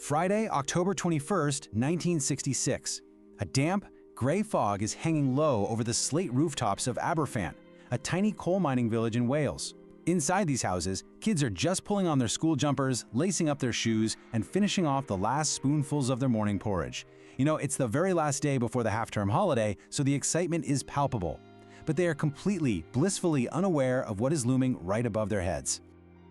Friday, October 21st, 1966. A damp, gray fog is hanging low over the slate rooftops of Aberfan, a tiny coal mining village in Wales. Inside these houses, kids are just pulling on their school jumpers, lacing up their shoes, and finishing off the last spoonfuls of their morning porridge. You know, it's the very last day before the half-term holiday, so the excitement is palpable. But they are completely, blissfully unaware of what is looming right above their heads.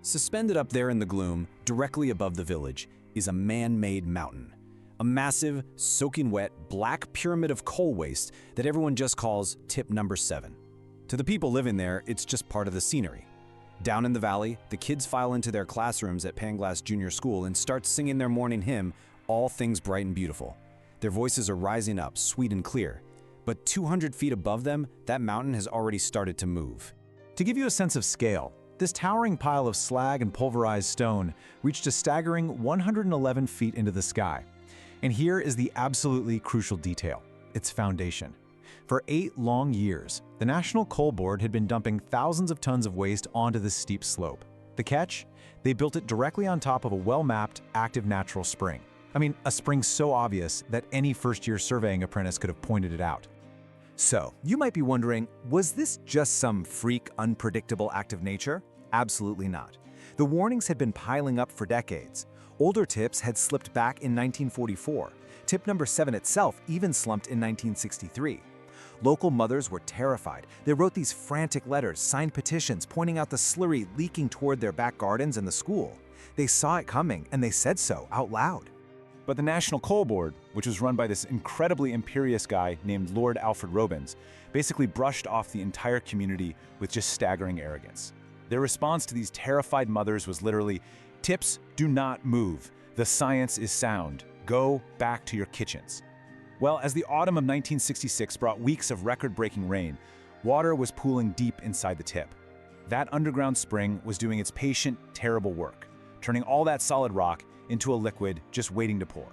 Suspended up there in the gloom, directly above the village, is a man-made mountain. A massive, soaking wet, black pyramid of coal waste that everyone just calls tip number 7. To the people living there, it's just part of the scenery. Down in the valley, the kids file into their classrooms at Pantglas Junior School and start singing their morning hymn, All Things Bright and Beautiful. Their voices are rising up, sweet and clear. But 200 feet above them, that mountain has already started to move. To give you a sense of scale, this towering pile of slag and pulverized stone reached a staggering 111 feet into the sky. And here is the absolutely crucial detail: its foundation. For 8 long years, the National Coal Board had been dumping thousands of tons of waste onto this steep slope. The catch? They built it directly on top of a well-mapped, active natural spring. I mean, a spring so obvious that any first-year surveying apprentice could have pointed it out. So, you might be wondering, was this just some freak, unpredictable act of nature? Absolutely not. The warnings had been piling up for decades. Older tips had slipped back in 1944. Tip number 7 itself even slumped in 1963. Local mothers were terrified. They wrote these frantic letters, signed petitions, pointing out the slurry leaking toward their back gardens and the school. They saw it coming, and they said so out loud. But the National Coal Board, which was run by this incredibly imperious guy named Lord Alfred Robins, basically brushed off the entire community with just staggering arrogance. Their response to these terrified mothers was literally, "Tips do not move. The science is sound. Go back to your kitchens." Well, as the autumn of 1966 brought weeks of record-breaking rain, water was pooling deep inside the tip. That underground spring was doing its patient, terrible work, turning all that solid rock into a liquid just waiting to pour.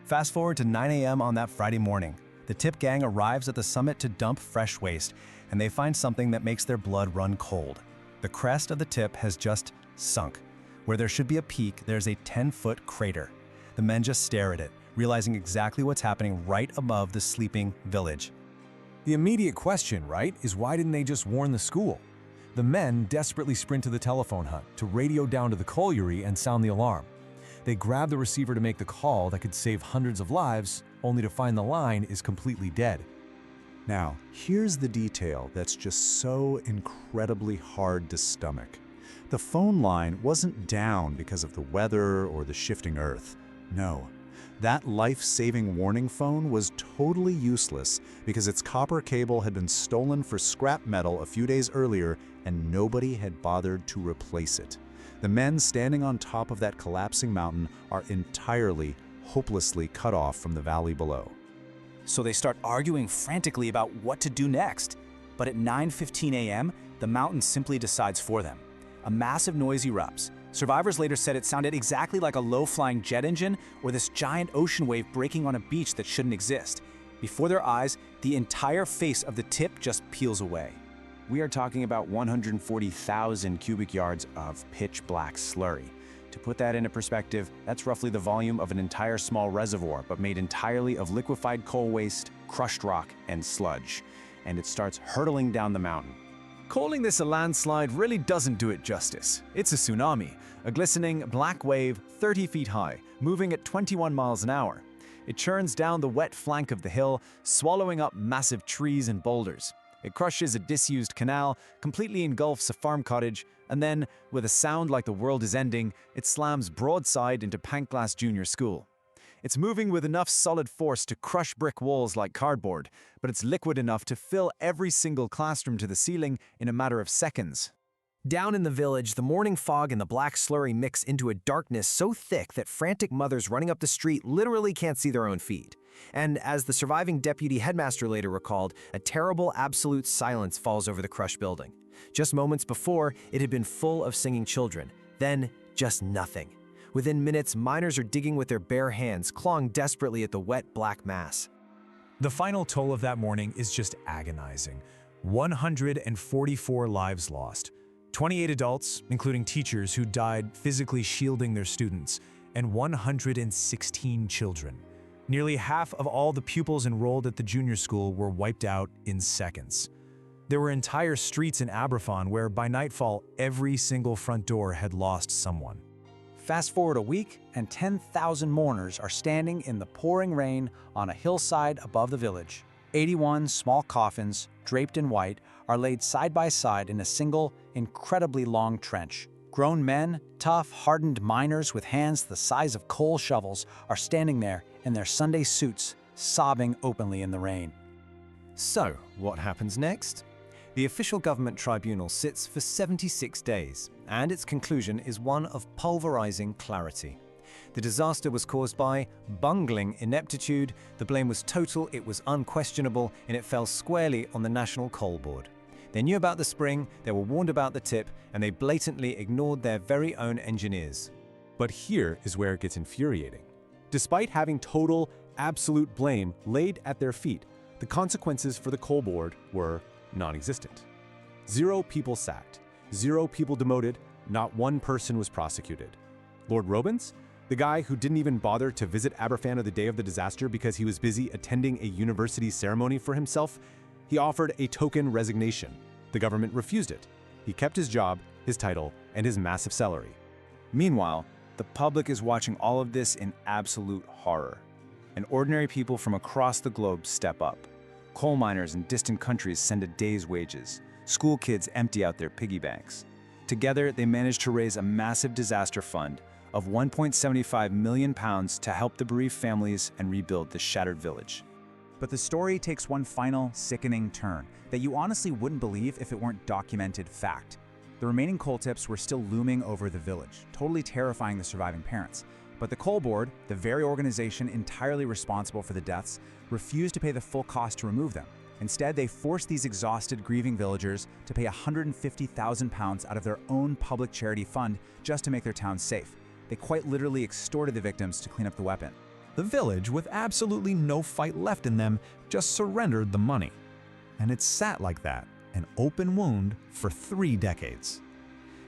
Fast forward to 9 a.m. on that Friday morning. The tip gang arrives at the summit to dump fresh waste, and they find something that makes their blood run cold. The crest of the tip has just sunk. Where there should be a peak, there's a 10-foot crater. The men just stare at it, realizing exactly what's happening right above the sleeping village. The immediate question, right, is why didn't they just warn the school? The men desperately sprint to the telephone hut to radio down to the colliery and sound the alarm. They grab the receiver to make the call that could save hundreds of lives, only to find the line is completely dead. Now, here's the detail that's just so incredibly hard to stomach. The phone line wasn't down because of the weather or the shifting earth. No. That life-saving warning phone was totally useless because its copper cable had been stolen for scrap metal a few days earlier and nobody had bothered to replace it. The men standing on top of that collapsing mountain are entirely, hopelessly cut off from the valley below. So they start arguing frantically about what to do next. But at 9:15 a.m., the mountain simply decides for them. A massive noise erupts. Survivors later said it sounded exactly like a low-flying jet engine or this giant ocean wave breaking on a beach that shouldn't exist. Before their eyes, the entire face of the tip just peels away. We are talking about 140,000 cubic yards of pitch-black slurry. To put that into perspective, that's roughly the volume of an entire small reservoir, but made entirely of liquefied coal waste, crushed rock, and sludge. And it starts hurtling down the mountain. Calling this a landslide really doesn't do it justice. It's a tsunami, a glistening black wave 30 feet high, moving at 21 miles an hour. It churns down the wet flank of the hill, swallowing up massive trees and boulders. It crushes a disused canal, completely engulfs a farm cottage, and then, with a sound like the world is ending, it slams broadside into Pantglas Junior School. It's moving with enough solid force to crush brick walls like cardboard, but it's liquid enough to fill every single classroom to the ceiling in a matter of seconds. Down in the village, the morning fog and the black slurry mix into a darkness so thick that frantic mothers running up the street literally can't see their own feet. And as the surviving deputy headmaster later recalled, a terrible absolute silence falls over the crushed building. Just moments before, it had been full of singing children. Then, just nothing. Within minutes, miners are digging with their bare hands, clawing desperately at the wet black mass. The final toll of that morning is just agonizing. 144 lives lost. 28 adults, including teachers who died physically shielding their students, and 116 children. Nearly half of all the pupils enrolled at the junior school were wiped out in seconds. There were entire streets in Aberfan where by nightfall every single front door had lost someone. Fast forward a week, and 10,000 mourners are standing in the pouring rain on a hillside above the village. 81 small coffins, draped in white, are laid side by side in a single, incredibly long trench. Grown men, tough, hardened miners with hands the size of coal shovels, are standing there in their Sunday suits, sobbing openly in the rain. So, what happens next? The official government tribunal sits for 76 days, and its conclusion is one of pulverizing clarity. The disaster was caused by bungling ineptitude, the blame was total, it was unquestionable, and it fell squarely on the National Coal Board. They knew about the spring, they were warned about the tip, and they blatantly ignored their very own engineers. But here is where it gets infuriating. Despite having total, absolute blame laid at their feet, the consequences for the coal board were non-existent. 0 people sacked, 0 people demoted, not 1 person was prosecuted. Lord Robens, the guy who didn't even bother to visit Aberfan on the day of the disaster because he was busy attending a university ceremony for himself, he offered a token resignation. The government refused it. He kept his job, his title, and his massive salary. Meanwhile, the public is watching all of this in absolute horror. And ordinary people from across the globe step up. Coal miners in distant countries send a day's wages. School kids empty out their piggy banks. Together, they manage to raise a massive disaster fund of £1.75 million to help the bereaved families and rebuild the shattered village. But the story takes one final, sickening turn that you honestly wouldn't believe if it weren't documented fact. The remaining coal tips were still looming over the village, totally terrifying the surviving parents. But the coal board, the very organization entirely responsible for the deaths, refused to pay the full cost to remove them. Instead, they forced these exhausted, grieving villagers to pay £150,000 out of their own public charity fund just to make their town safe. They quite literally extorted the victims to clean up the weapon. The village, with absolutely no fight left in them, just surrendered the money. And it sat like that, an open wound, for 3 decades.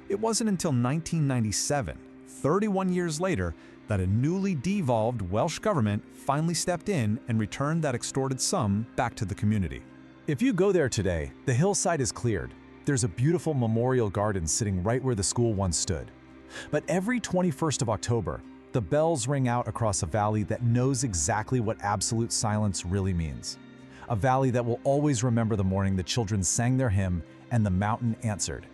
It wasn't until 1997, 31 years later, that a newly devolved Welsh government finally stepped in and returned that extorted sum back to the community. If you go there today, the hillside is cleared. There's a beautiful memorial garden sitting right where the school once stood. But every 21st of October, the bells ring out across a valley that knows exactly what absolute silence really means. A valley that will always remember the morning the children sang their hymn and the mountain answered.